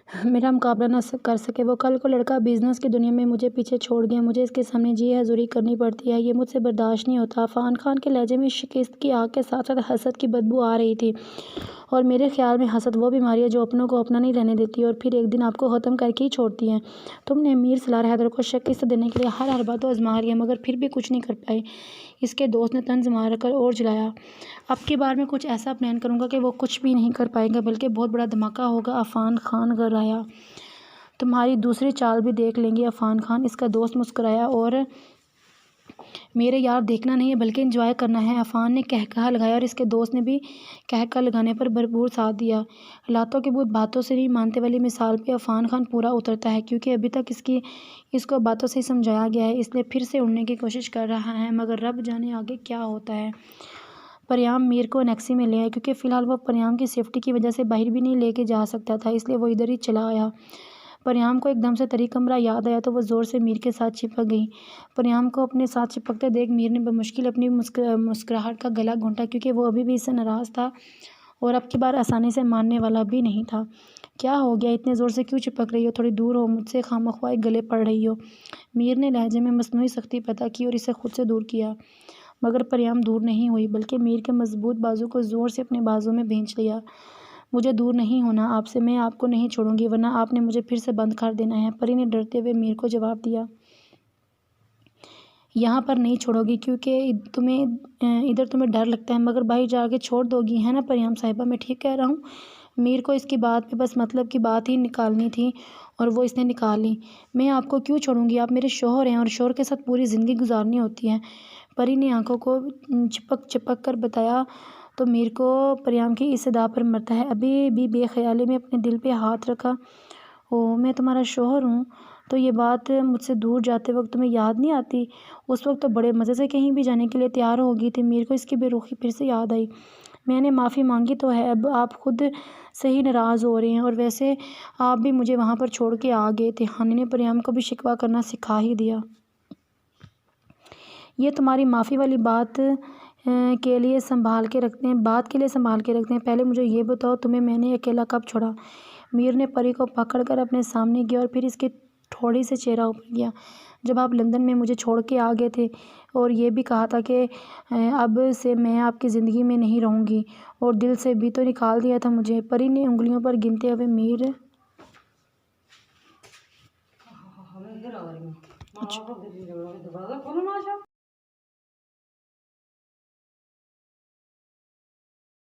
मेरा मुकाबला ना कर सके। वो कल को लड़का बिजनेस की दुनिया में मुझे पीछे छोड़ गया, मुझे इसके सामने जी हजूरी करनी पड़ती है, ये मुझसे बर्दाश्त नहीं होता। अफ़ान खान के लहजे में शिकस्त की आग के साथ साथ हसद की बदबू आ रही थी, और मेरे ख्याल में हसद वो बीमारी है जो अपनों को अपना नहीं रहने देती और फिर एक दिन आपको ख़त्म करके ही छोड़ती है। तुमने मीर सलार हैदर को शिकस्त देने के लिए हर बात आजमा लिया, मगर फिर भी कुछ नहीं कर पाए। इसके दोस्त ने तंज मारकर और जलाया। अब की बार मैं कुछ ऐसा प्लान करूँगा कि वो कुछ भी नहीं कर पाएगा, बल्कि बहुत बड़ा धमाका होगा। अफ़ान खान घर आया। तुम्हारी दूसरी चाल भी देख लेंगे अफ़ान खान, इसका दोस्त मुस्कुराया। और मेरे यार, देखना नहीं है बल्कि एंजॉय करना है। अफ़ान ने कहकहा लगाया और इसके दोस्त ने भी कहकहा लगाने पर भरपूर साथ दिया। लातों के भूत बातों से नहीं मानते वाली मिसाल पे अफ़ान खान पूरा उतरता है, क्योंकि अभी तक इसको बातों से ही समझाया गया है, इसलिए फिर से उड़ने की कोशिश कर रहा है, मगर रब जाने आगे क्या होता है। परियाम मीर को नेक्सी में ले आया, क्योंकि फ़िलहाल वह परियाम की सेफ्टी की वजह से बाहर भी नहीं लेके जा सकता था, इसलिए वो इधर ही चला आया। परियाम को एकदम से तरी कमरा याद आया तो वह ज़ोर से मीर के साथ चिपक गई। परियाम को अपने साथ चिपकते देख मीर ने बमुश्किल अपनी मुस्कुराहट का गला घोंटा, क्योंकि वो अभी भी इससे नाराज़ था और अब की बार आसानी से मानने वाला भी नहीं था। क्या हो गया, इतने ज़ोर से क्यों चिपक रही हो? थोड़ी दूर हो मुझसे, खामख्वाह गले पड़ रही हो। मीर ने लहजे में मसनूई सख्ती पैदा की और इसे खुद से दूर किया, मगर परियाम दूर नहीं हुई, बल्कि मीर के मजबूत बाजू को ज़ोर से अपने बाजू में भींच लिया। मुझे दूर नहीं होना आपसे, मैं आपको नहीं छोड़ूंगी, वरना आपने मुझे फिर से बंद कर देना है, परी ने डरते हुए मीर को जवाब दिया। यहाँ पर नहीं छोड़ोगी, क्योंकि तुम्हें इधर तुम्हें डर लगता है, मगर बाहर जाके छोड़ दोगी, है ना परियाम साहिबा? मैं ठीक कह रहा हूँ? मीर को इसकी बात पे बस मतलब की बात ही निकालनी थी और वो इसने निकाल ली। मैं आपको क्यों छोड़ूंगी, आप मेरे शौहर हैं और शौहर के साथ पूरी ज़िंदगी गुजारनी होती है। परी ने आंखों को चिपक चिपक कर बताया। तो मीर को परियाम की इस अदा पर मरता है। अभी भी बेख्याली में अपने दिल पे हाथ रखा। ओ, मैं तुम्हारा शौहर हूँ, तो ये बात मुझसे दूर जाते वक्त तुम्हें याद नहीं आती? उस वक्त तो बड़े मज़े से कहीं भी जाने के लिए तैयार हो गई थी। मीर को इसकी बेरुखी फिर से याद आई। मैंने माफ़ी मांगी तो है, अब आप खुद से ही नाराज़ हो रहे हैं, और वैसे आप भी मुझे वहाँ पर छोड़ के आ गए थे। हानि ने परियाम को भी शिकवा करना सिखा ही दिया। ये तुम्हारी माफ़ी वाली बात के लिए संभाल के रखते हैं, बात के लिए संभाल के रखते हैं। पहले मुझे ये बताओ, तुम्हें मैंने अकेला कब छोड़ा? मीर ने परी को पकड़कर अपने सामने किया और फिर इसके थोड़ी से चेहरा ऊपर किया। जब आप लंदन में मुझे छोड़ के आ गए थे और ये भी कहा था कि अब से मैं आपकी ज़िंदगी में नहीं रहूँगी, और दिल से भी तो निकाल दिया था मुझे। परी ने उंगलियों पर गिनते हुए मीर